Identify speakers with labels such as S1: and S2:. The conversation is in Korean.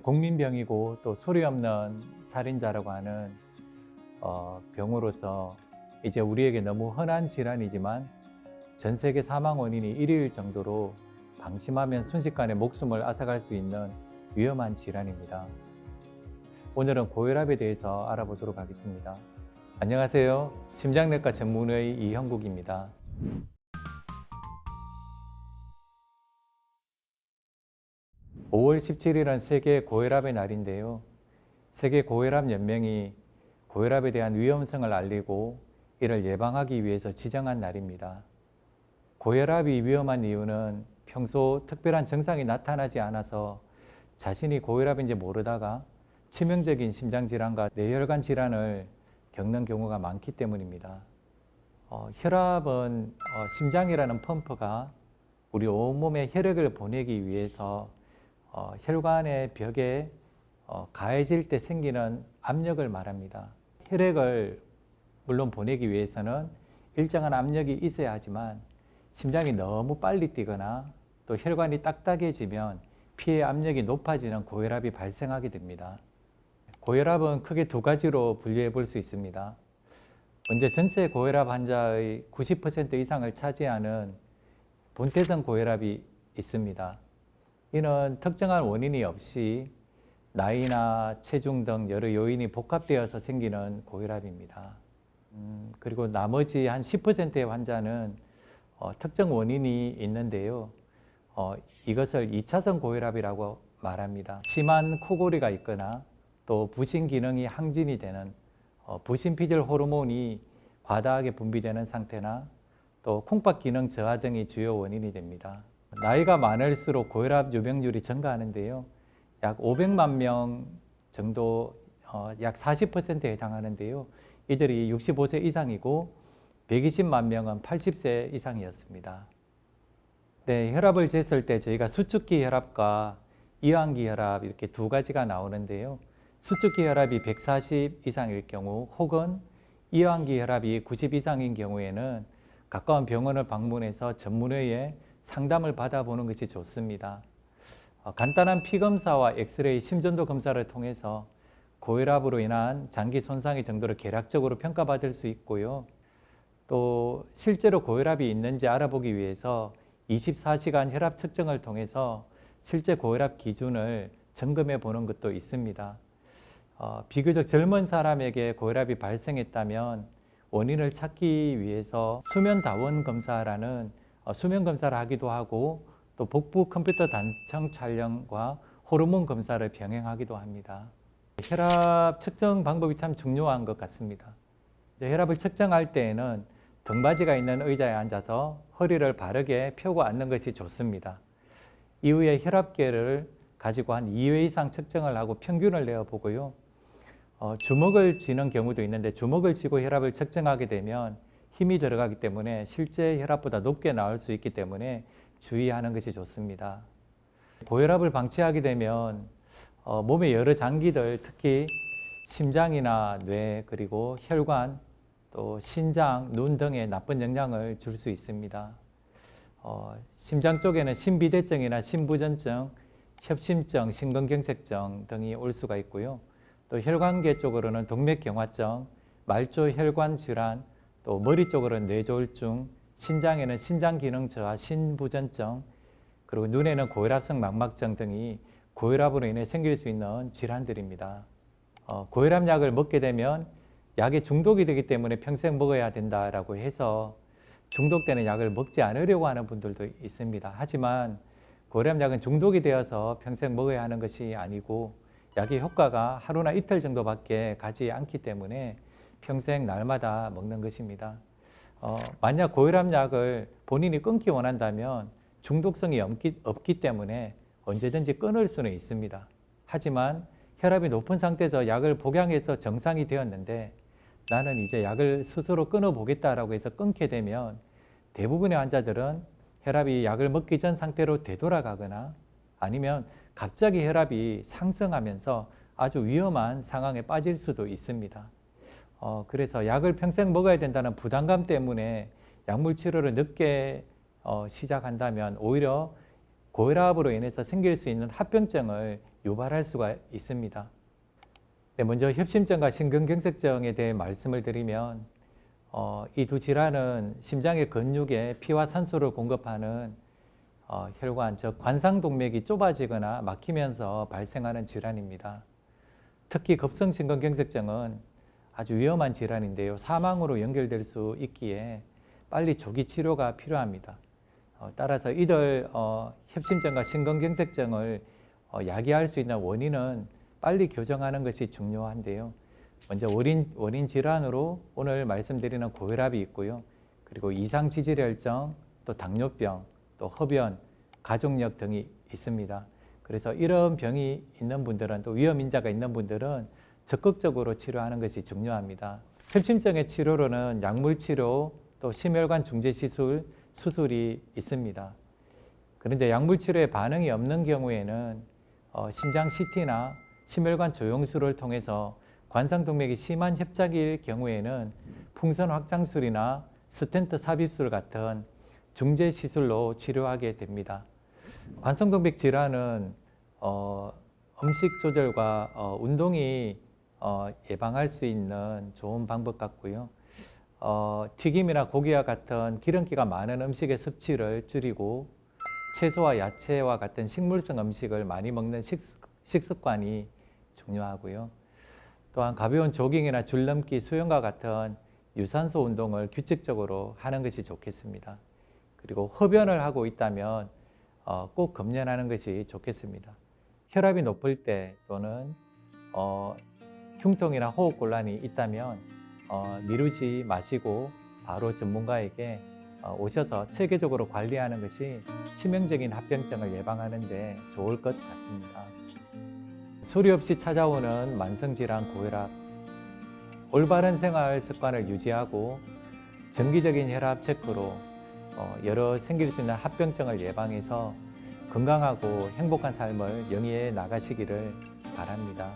S1: 국민병이고 또 소리 없는 살인자라고 하는 병으로서 이제 우리에게 너무 흔한 질환이지만 전 세계 사망 원인이 1위일 정도로 방심하면 순식간에 목숨을 앗아갈 수 있는 위험한 질환입니다. 오늘은 고혈압에 대해서 알아보도록 하겠습니다. 안녕하세요. 심장내과 전문의 이형국입니다. 5월 17일은 세계 고혈압의 날인데요. 세계 고혈압 연맹이 고혈압에 대한 위험성을 알리고 이를 예방하기 위해서 지정한 날입니다. 고혈압이 위험한 이유는 평소 특별한 증상이 나타나지 않아서 자신이 고혈압인지 모르다가 치명적인 심장질환과 뇌혈관 질환을 겪는 경우가 많기 때문입니다. 혈압은 심장이라는 펌프가 우리 온몸에 혈액을 보내기 위해서 혈관의 벽에 가해질 때 생기는 압력을 말합니다. 혈액을 물론 보내기 위해서는 일정한 압력이 있어야 하지만 심장이 너무 빨리 뛰거나 또 혈관이 딱딱해지면 피의 압력이 높아지는 고혈압이 발생하게 됩니다. 고혈압은 크게 두 가지로 분류해 볼 수 있습니다. 먼저 전체 고혈압 환자의 90% 이상을 차지하는 본태성 고혈압이 있습니다. 이는 특정한 원인이 없이 나이나 체중 등 여러 요인이 복합되어서 생기는 고혈압입니다. 그리고 나머지 한 10%의 환자는 특정 원인이 있는데요. 이것을 2차성 고혈압이라고 말합니다. 심한 코골이가 있거나 또 부신 기능이 항진이 되는 부신피질 호르몬이 과다하게 분비되는 상태나 또 콩팥 기능 저하 등이 주요 원인이 됩니다. 나이가 많을수록 고혈압 유병률이 증가하는데요. 약 500만 명 정도, 약 40%에 해당하는데요. 이들이 65세 이상이고 120만 명은 80세 이상이었습니다. 네, 혈압을 쟀을 때 저희가 수축기 혈압과 이완기 혈압 이렇게 두 가지가 나오는데요. 수축기 혈압이 140 이상일 경우 혹은 이완기 혈압이 90 이상인 경우에는 가까운 병원을 방문해서 전문의의 상담을 받아보는 것이 좋습니다. 간단한 피검사와 엑스레이, 심전도 검사를 통해서 고혈압으로 인한 장기 손상의 정도를 개략적으로 평가받을 수 있고요. 또 실제로 고혈압이 있는지 알아보기 위해서 24시간 혈압 측정을 통해서 실제 고혈압 기준을 점검해 보는 것도 있습니다. 비교적 젊은 사람에게 고혈압이 발생했다면 원인을 찾기 위해서 수면다원 검사라는 수면 검사를 하기도 하고 또 복부 컴퓨터 단청 촬영과 호르몬 검사를 병행하기도 합니다. 혈압 측정 방법이 참 중요한 것 같습니다. 혈압을 측정할 때에는 등받이가 있는 의자에 앉아서 허리를 바르게 펴고 앉는 것이 좋습니다. 이후에 혈압계를 가지고 한 2회 이상 측정을 하고 평균을 내어보고요. 주먹을 쥐는 경우도 있는데 주먹을 쥐고 혈압을 측정하게 되면 힘이 들어가기 때문에 실제 혈압보다 높게 나올 수 있기 때문에 주의하는 것이 좋습니다. 고혈압을 방치하게 되면 몸의 여러 장기들, 특히 심장이나 뇌, 그리고 혈관, 또 신장, 눈 등에 나쁜 영향을 줄 수 있습니다. 심장 쪽에는 심비대증이나 심부전증, 협심증, 심근경색증 등이 올 수가 있고요. 또 혈관계 쪽으로는 동맥경화증, 말초혈관 질환, 또 머리 쪽으로는 뇌졸중, 신장에는 신장기능 저하, 신부전증, 그리고 눈에는 고혈압성 망막증 등이 고혈압으로 인해 생길 수 있는 질환들입니다. 고혈압 약을 먹게 되면 약에 중독이 되기 때문에 평생 먹어야 된다라고 해서 중독되는 약을 먹지 않으려고 하는 분들도 있습니다. 하지만 고혈압 약은 중독이 되어서 평생 먹어야 하는 것이 아니고 약의 효과가 하루나 이틀 정도밖에 가지 않기 때문에 평생 날마다 먹는 것입니다. 만약 고혈압 약을 본인이 끊기 원한다면 중독성이 없기 때문에 언제든지 끊을 수는 있습니다. 하지만 혈압이 높은 상태에서 약을 복용해서 정상이 되었는데 나는 이제 약을 스스로 끊어보겠다라고 해서 끊게 되면 대부분의 환자들은 혈압이 약을 먹기 전 상태로 되돌아가거나 아니면 갑자기 혈압이 상승하면서 아주 위험한 상황에 빠질 수도 있습니다. 그래서 약을 평생 먹어야 된다는 부담감 때문에 약물 치료를 늦게 시작한다면 오히려 고혈압으로 인해서 생길 수 있는 합병증을 유발할 수가 있습니다. 네, 먼저 협심증과 심근경색증에 대해 말씀을 드리면 이 두 질환은 심장의 근육에 피와 산소를 공급하는 혈관, 즉 관상동맥이 좁아지거나 막히면서 발생하는 질환입니다. 특히 급성심근경색증은 아주 위험한 질환인데요. 사망으로 연결될 수 있기에 빨리 조기 치료가 필요합니다. 따라서 이들 협심증과 심근경색증을 야기할 수 있는 원인은 빨리 교정하는 것이 중요한데요. 먼저 원인 질환으로 오늘 말씀드리는 고혈압이 있고요. 그리고 이상지질혈증, 또 당뇨병, 또 흡연, 가족력 등이 있습니다. 그래서 이런 병이 있는 분들은, 또 위험인자가 있는 분들은 적극적으로 치료하는 것이 중요합니다. 협심증의 치료로는 약물치료, 또 심혈관 중재시술, 수술이 있습니다. 그런데 약물치료에 반응이 없는 경우에는 심장 CT나 심혈관 조영술을 통해서 관상동맥이 심한 협착일 경우에는 풍선 확장술이나 스텐트 삽입술 같은 중재시술로 치료하게 됩니다. 관상동맥 질환은 음식 조절과 운동이 예방할 수 있는 좋은 방법 같고요. 튀김이나 고기와 같은 기름기가 많은 음식의 섭취를 줄이고 채소와 야채와 같은 식물성 음식을 많이 먹는 식습관이 중요하고요. 또한 가벼운 조깅이나 줄넘기, 수영과 같은 유산소 운동을 규칙적으로 하는 것이 좋겠습니다. 그리고 흡연을 하고 있다면 꼭 금연하는 것이 좋겠습니다. 혈압이 높을 때 또는 흉통이나 호흡곤란이 있다면 미루지 마시고 바로 전문가에게 오셔서 체계적으로 관리하는 것이 치명적인 합병증을 예방하는 데 좋을 것 같습니다. 소리 없이 찾아오는 만성질환 고혈압, 올바른 생활 습관을 유지하고 정기적인 혈압 체크로 여러 생길 수 있는 합병증을 예방해서 건강하고 행복한 삶을 영위해 나가시기를 바랍니다.